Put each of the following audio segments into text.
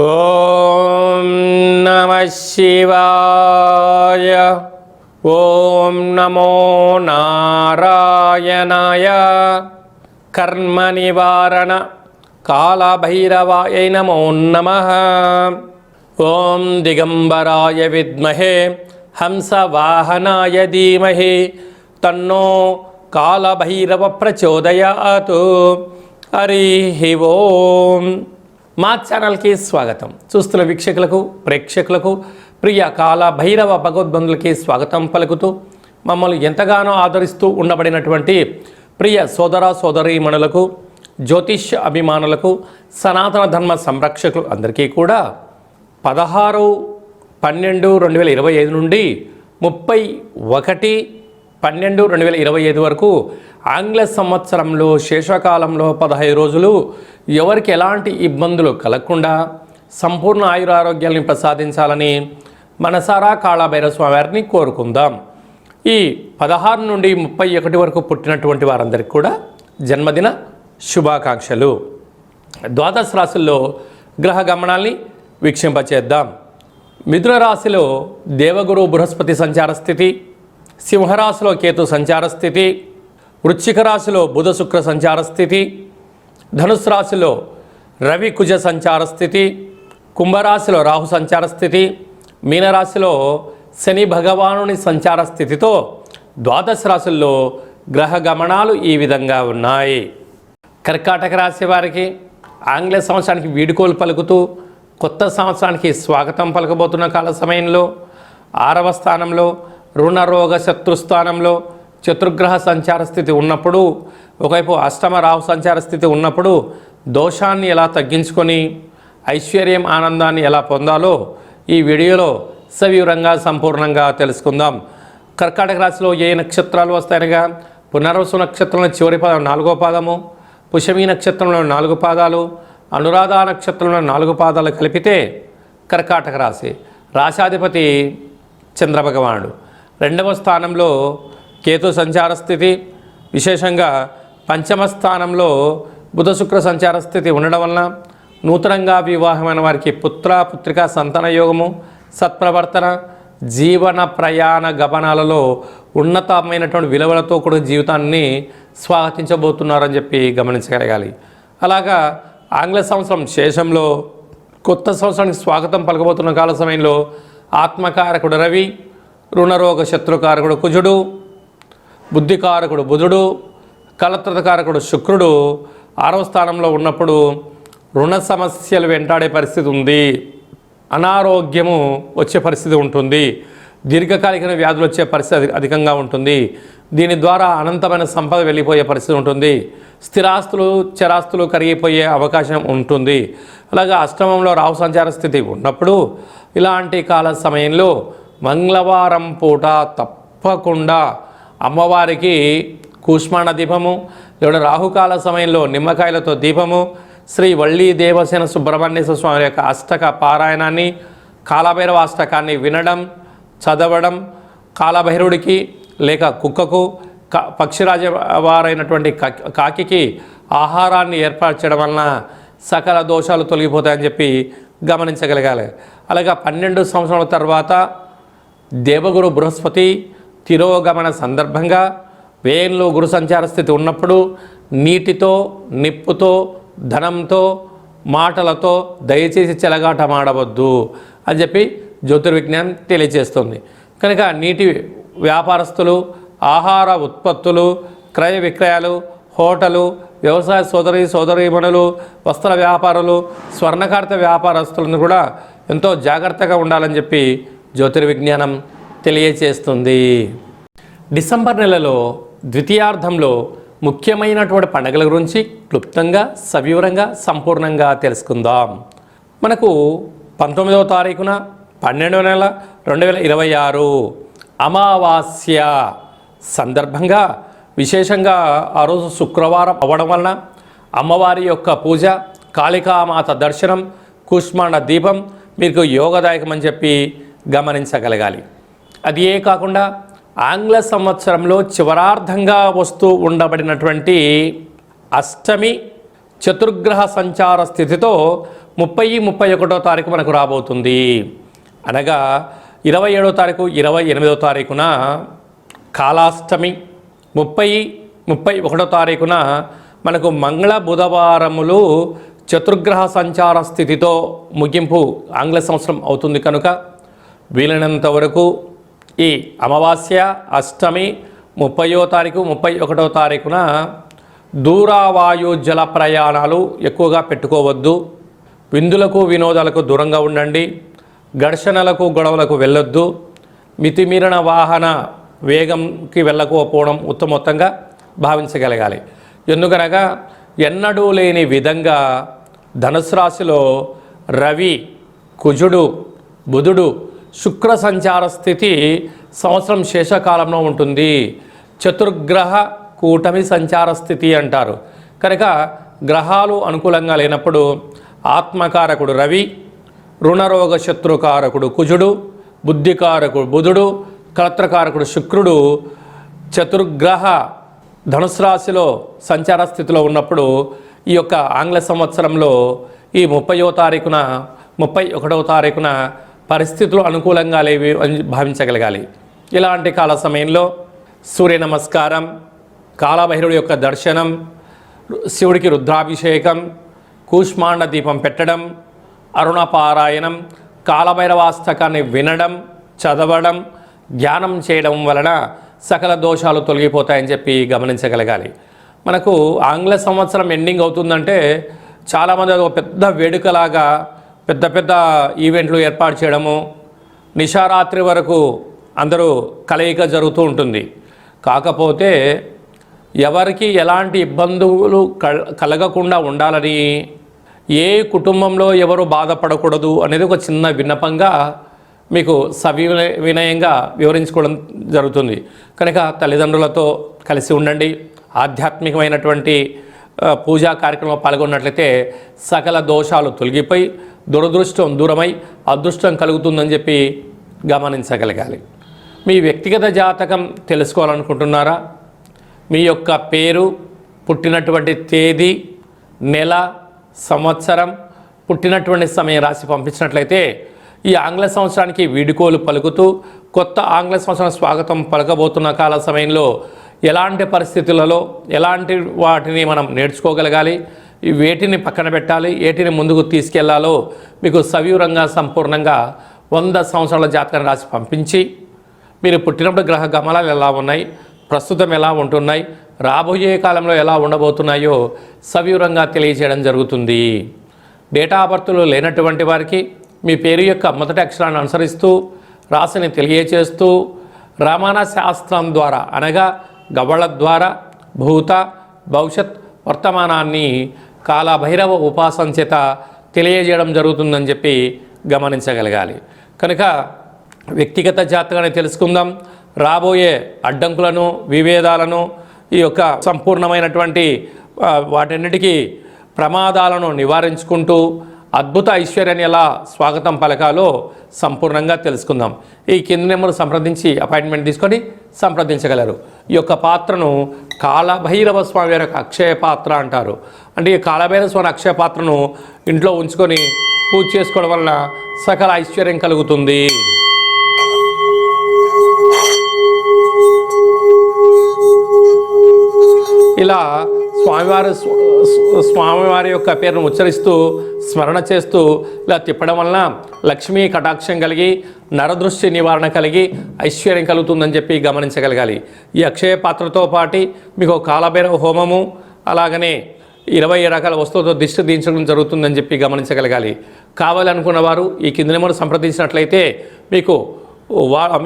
ఓం నమః శివాయ. ఓం నమో నారాయణాయ. కర్మ నివారణ కాళభైరవాయ నమో నమః. ఓం దిగంబరాయ విద్మహే హంసవాహనాయ ధీమహి తన్నో కాళభైరవ ప్రచోదయాత్. హరి ఓం. మా ఛానల్కి స్వాగతం. చూస్తున్న వీక్షకులకు ప్రేక్షకులకు ప్రియ కాళభైరవ భగవద్బంధులకి స్వాగతం పలుకుతూ మమ్మల్ని ఎంతగానో ఆదరిస్తూ ఉండబడినటువంటి ప్రియ సోదర సోదరీమణులకు, జ్యోతిష్య అభిమానులకు, సనాతన ధర్మ సంరక్షకులు అందరికీ కూడా 16/12/2025 నుండి 31/12/2025 వరకు ఆంగ్ల సంవత్సరంలో శేషకాలంలో 15 రోజులు ఎవరికి ఎలాంటి ఇబ్బందులు కలగకుండా సంపూర్ణ ఆయురారోగ్యాలను ప్రసాదించాలని మనసారా కాళభైరవ స్వామి వారిని కోరుకుందాం. ఈ 16 నుండి 31 వరకు పుట్టినటువంటి వారందరికీ కూడా జన్మదిన శుభాకాంక్షలు. ద్వాదశ రాశుల్లో గ్రహ గమనాల్ని వీక్షింపచేద్దాం. మిథున రాశిలో దేవగురు బృహస్పతి సంచార స్థితి, సింహరాశిలో కేతు సంచార స్థితి, వృశ్చిక రాశిలో బుధ శుక్ర సంచార స్థితి, ధనుసు రాశిలో రవి కుజ సంచార స్థితి, కుంభరాశిలో రాహు సంచార స్థితి, మీనరాశిలో శని భగవానుని సంచార స్థితితో ద్వాదశ రాశుల్లో గ్రహ గమనాలు ఈ విధంగా ఉన్నాయి. కర్కాటక రాశి వారికి ఆంగ్ల సంవత్సరానికి వీడుకోలు పలుకుతూ కొత్త సంవత్సరానికి స్వాగతం పలకబోతున్న కాల సమయంలో 6వ స్థానంలో రుణరోగ శత్రుస్థానంలో చతుర్గ్రహ సంచార స్థితి ఉన్నప్పుడు, ఒకవైపు అష్టమ రాహు సంచార స్థితి ఉన్నప్పుడు దోషాన్ని ఎలా తగ్గించుకొని ఐశ్వర్యం ఆనందాన్ని ఎలా పొందాలో ఈ వీడియోలో సవివరంగా సంపూర్ణంగా తెలుసుకుందాం. కర్కాటక రాశిలో ఏ నక్షత్రాలు వస్తాయనగా పునర్వసు నక్షత్రంలో చివరి పాదం 4వ పాదము, పుష్యమి నక్షత్రంలో 4 పాదాలు, అనురాధ నక్షత్రంలో 4 పాదాలు కలిపితే కర్కాటక రాశి. రాశాధిపతి చంద్రభగవానుడు. 2వ స్థానంలో కేతు సంచార స్థితి, విశేషంగా 5వ స్థానంలో బుధ శుక్ర సంచార స్థితి ఉండడం వలన నూతనంగా వివాహమైన వారికి పుత్ర పుత్రిక సంతాన యోగము, సత్ప్రవర్తన, జీవన ప్రయాణ గమనాలలో ఉన్నతమైనటువంటి విలువలతో కూడిన జీవితాన్ని స్వాగతించబోతున్నారని చెప్పి గమనించగలగాలి. అలాగా ఆంగ్ల సంవత్సరం శేషంలో కొత్త సంవత్సరానికి స్వాగతం పలకబోతున్న కాల సమయంలో ఆత్మకారకుడు రవి, రుణరోగ శత్రుకారకుడు కుజుడు, బుద్ధికారకుడు బుధుడు, కలత్రకారకుడు శుక్రుడు 6వ స్థానంలో ఉన్నప్పుడు రుణ సమస్యలు వెంటాడే పరిస్థితి ఉంది. అనారోగ్యము వచ్చే పరిస్థితి ఉంటుంది. దీర్ఘకాలిక వ్యాధులు వచ్చే పరిస్థితి అధికంగా ఉంటుంది. దీని ద్వారా అనంతమైన సంపద వెళ్ళిపోయే పరిస్థితి ఉంటుంది. స్థిరాస్తులు చరాస్తులు కరిగిపోయే అవకాశం ఉంటుంది. అలాగే అష్టమంలో రాహు సంచార స్థితి ఉన్నప్పుడు ఇలాంటి కాల సమయంలో మంగళవారం పూట తప్పకుండా అమ్మవారికి కూష్మాండ దీపము, లేదా రాహుకాల సమయంలో నిమ్మకాయలతో దీపము, శ్రీ వల్లి దేవసేన సుబ్రహ్మణ్యేశ్వర స్వామి యొక్క అష్టక పారాయణాన్ని, కాళభైరవ అష్టకాన్ని వినడం, చదవడం, కాళభైరవుడికి లేక కుక్కకు, పక్షిరాజ వారైనటువంటి కాకికి ఆహారాన్ని ఏర్పాటు చేయడం వలన సకల దోషాలు తొలగిపోతాయని చెప్పి గమనించగలగాలి. అలాగే 12 సంవత్సరాల తర్వాత దేవగురు బృహస్పతి తిరోగమన సందర్భంగా వ్యయంలో గురు సంచార స్థితి ఉన్నప్పుడు నీటితో, నిప్పుతో, ధనంతో, మాటలతో దయచేసి చెలగాటమాడవద్దు అని చెప్పి జ్యోతిర్విజ్ఞానం తెలియజేస్తుంది. కనుక నీటి వ్యాపారస్తులు, ఆహార ఉత్పత్తులు, క్రయ విక్రయాలు, హోటలు, వ్యవసాయ సోదరీమణులు, వస్త్ర వ్యాపారులు, స్వర్ణకార్త వ్యాపారస్తులను కూడా ఎంతో జాగ్రత్తగా ఉండాలని చెప్పి జ్యోతిర్విజ్ఞానం తెలియజేస్తుంది. డిసెంబర్ నెలలో ద్వితీయార్థంలో ముఖ్యమైనటువంటి పండుగల గురించి క్లుప్తంగా సవివరంగా సంపూర్ణంగా తెలుసుకుందాం. మనకు 19వ తారీఖున 12వ నెల 2026 అమావాస్య సందర్భంగా విశేషంగా ఆ రోజు శుక్రవారం అవ్వడం వలన అమ్మవారి యొక్క పూజ, కాళికామాత దర్శనం, కూష్మాండ దీపం మీకు యోగదాయకమని చెప్పి గమనించగలగాలి. అది ఏ కాకుండా ఆంగ్ల సంవత్సరంలో చివరార్థంగా వస్తూ ఉండబడినటువంటి అష్టమి చతుర్గ్రహ సంచార స్థితితో 30-31 తారీఖు మనకు రాబోతుంది. అనగా 27వ తారీఖు 28వ తారీఖున కాలాష్టమి, 30-31 తారీఖున మనకు మంగళ బుధవారములు చతుర్గ్రహ సంచార స్థితితో ముగింపు ఆంగ్ల సంవత్సరం అవుతుంది. కనుక వీలైనంత వరకు ఈ అమావాస్య, అష్టమి, 30వ తారీఖు 31వ తారీఖున దూరావాయు జల ప్రయాణాలు ఎక్కువగా పెట్టుకోవద్దు. విందులకు వినోదాలకు దూరంగా ఉండండి. ఘర్షణలకు గొడవలకు వెళ్ళొద్దు. మితిమీరిన వాహన వేగంకి వెళ్ళకపోవడం ఉత్తమోత్తంగా భావించగలగాలి. ఎందుకనగా ఎన్నడూ లేని విధంగా ధనుసు రాశిలో రవి, కుజుడు, బుధుడు, శుక్ర సంచార స్థితి సంవత్సరం శేషకాలంలో ఉంటుంది. చతుర్గ్రహ కూటమి సంచార స్థితి అంటారు. కనుక గ్రహాలు అనుకూలంగా లేనప్పుడు ఆత్మకారకుడు రవి, రుణరోగ శత్రుకారకుడు కుజుడు, బుద్ధికారకుడు బుధుడు, కలత్రకారకుడు శుక్రుడు చతుర్గ్రహ ధనుసు రాశిలో సంచార స్థితిలో ఉన్నప్పుడు ఈ యొక్క ఆంగ్ల సంవత్సరంలో ఈ 30వ తారీఖున 31వ తారీఖున పరిస్థితులు అనుకూలంగా లేవి అని భావించగలగాలి. ఇలాంటి కాల సమయంలో సూర్య నమస్కారం, కాలభైరవుడి యొక్క దర్శనం, శివుడికి రుద్రాభిషేకం, కూష్మాండ దీపం పెట్టడం, అరుణపారాయణం, కాలభైరవాస్తకాన్ని వినడం, చదవడం, ధ్యానం చేయడం వలన సకల దోషాలు తొలగిపోతాయని చెప్పి గమనించగలగాలి. మనకు ఆంగ్ల సంవత్సరం ఎండింగ్ అవుతుందంటే చాలామంది ఒక పెద్ద వేడుకలాగా పెద్ద పెద్ద ఈవెంట్లు ఏర్పాటు చేయడము, నిశారాత్రి వరకు అందరూ కలయిక జరుగుతూ ఉంటుంది. కాకపోతే ఎవరికి ఎలాంటి ఇబ్బందులు కలగకుండా ఉండాలని, ఏ కుటుంబంలో ఎవరు బాధపడకూడదు అనేది ఒక చిన్న విన్నపంగా మీకు వినయంగా వివరించుకోవడం జరుగుతుంది. కనుక తల్లిదండ్రులతో కలిసి ఉండండి. ఆధ్యాత్మికమైనటువంటి పూజా కార్యక్రమంలో పాల్గొన్నట్లయితే సకల దోషాలు తొలగిపోయి దురదృష్టం దూరమై అదృష్టం కలుగుతుందని చెప్పి గమనించగలగాలి. మీ వ్యక్తిగత జాతకం తెలుసుకోవాలనుకుంటున్నారా? మీ యొక్క పేరు, పుట్టినటువంటి తేదీ, నెల, సంవత్సరం, పుట్టినటువంటి సమయం రాసి పంపించినట్లయితే ఈ ఆంగ్ల సంవత్సరానికి వీడుకోలు పలుకుతూ కొత్త ఆంగ్ల సంవత్సరం స్వాగతం పలకబోతున్న కాల సమయంలో ఎలాంటి పరిస్థితులలో ఎలాంటి వాటిని మనం నేర్చుకోగలగాలి, వేటిని పక్కన పెట్టాలి, వేటిని ముందుకు తీసుకెళ్లాలో మీకు సవివరంగా సంపూర్ణంగా 100 సంవత్సరాల జాతకాన్ని రాసి పంపించి మీరు పుట్టినప్పుడు గ్రహ గమనాలు ఎలా ఉన్నాయి, ప్రస్తుతం ఎలా ఉంటున్నాయి, రాబోయే కాలంలో ఎలా ఉండబోతున్నాయో సవివరంగా తెలియజేయడం జరుగుతుంది. డేటా ఆఫ్ బర్త్లు లేనటువంటి వారికి మీ పేరు యొక్క మొదటి అక్షరాన్ని అనుసరిస్తూ రాశిని తెలియచేస్తూ రమణ శాస్త్రం ద్వారా అనగా గవ్వళ ద్వారా భూత, భవిష్యత్, వర్తమానాన్ని కాలభైరవ ఉపాసన చేత తెలియజేయడం జరుగుతుందని చెప్పి గమనించగలగాలి. కనుక వ్యక్తిగత జాతకాన్ని తెలుసుకుందాం. రాబోయే అడ్డంకులను, విభేదాలను, ఈ యొక్క సంపూర్ణమైనటువంటి వాటన్నిటికీ ప్రమాదాలను నివారించుకుంటూ అద్భుత ఐశ్వర్యాన్ని ఎలా స్వాగతం పలకాలో సంపూర్ణంగా తెలుసుకుందాం. ఈ కింది నెంబర్ సంప్రదించి అపాయింట్మెంట్ తీసుకొని సంప్రదించగలరు. ఈ యొక్క పాత్రను కాలభైరవ స్వామి వారి అక్షయ పాత్ర అంటారు. అంటే ఈ కాలభైరవ స్వామి అక్షయ పాత్రను ఇంట్లో ఉంచుకొని పూజ చేసుకోవడం వలన సకల ఐశ్వర్యం కలుగుతుంది. ఇలా స్వామివారి యొక్క పేరును ఉచ్చరిస్తూ స్మరణ చేస్తూ ఇలా తిప్పడం వలన లక్ష్మీ కటాక్షం కలిగి నరదృష్టి నివారణ కలిగి ఐశ్వర్యం కలుగుతుందని చెప్పి గమనించగలగాలి. ఈ అక్షయ పాత్రతో పాటు మీకు కాలభైరవ హోమము, అలాగనే 20 రకాల వస్తువులతో దిష్టి దించడం జరుగుతుందని చెప్పి గమనించగలగాలి. కావాలనుకున్న వారు ఈ కింది నెంబర్ సంప్రదించినట్లయితే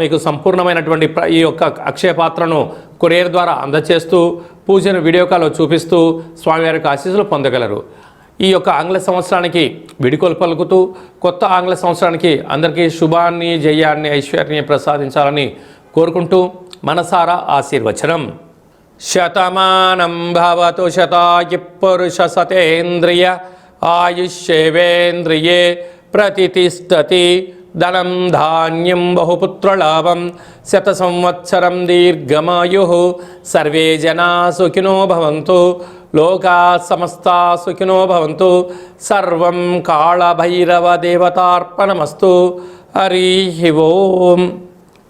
మీకు సంపూర్ణమైనటువంటి ఈ యొక్క అక్షయ పాత్రను కొరియర్ ద్వారా అందజేస్తూ పూజను వీడియో కాల్లో చూపిస్తూ స్వామివారికి ఆశీస్సులు పొందగలరు. ఈ యొక్క ఆంగ్ల సంవత్సరానికి విడుకోలు పలుకుతూ కొత్త ఆంగ్ల సంవత్సరానికి అందరికీ శుభాన్ని, జయాన్ని, ఐశ్వర్యాన్ని ప్రసాదించాలని కోరుకుంటూ మనసారా ఆశీర్వచనం. శతమానం భవతు శతాయు పురుష సతేంద్రియ ఆయుష్యేవేంద్రియే ప్రతిష్టతి. ధనం ధాన్యం బహుపుత్రలాభం శత సంవత్సరం దీర్ఘమాయు. సర్వే జనా సుఖినో భవంతు. లోకా సమస్తా సుఖినో భవంతు. సర్వం కాళభైరవ దేవతార్పణమస్తు. హరి ఓం.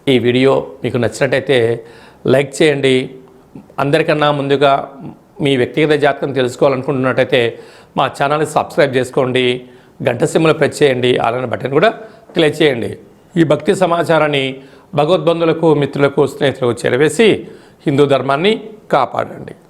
ఈ వీడియో మీకు నచ్చినట్టయితే లైక్ చేయండి. అందరికన్నా ముందుగా మీ వ్యక్తిగత జాతకం తెలుసుకోవాలనుకుంటున్నట్టయితే మా ఛానల్ని సబ్స్క్రైబ్ చేసుకోండి. గంట సింబల్ ప్రెస్ చేయండి. అలానే బటన్ కూడా క్లిక్ చేయండి. ఈ భక్తి సమాచారాన్ని భగవద్బంధులకు, మిత్రులకు, స్నేహితులకు చేరవేసి హిందూ ధర్మాన్ని కాపాడండి.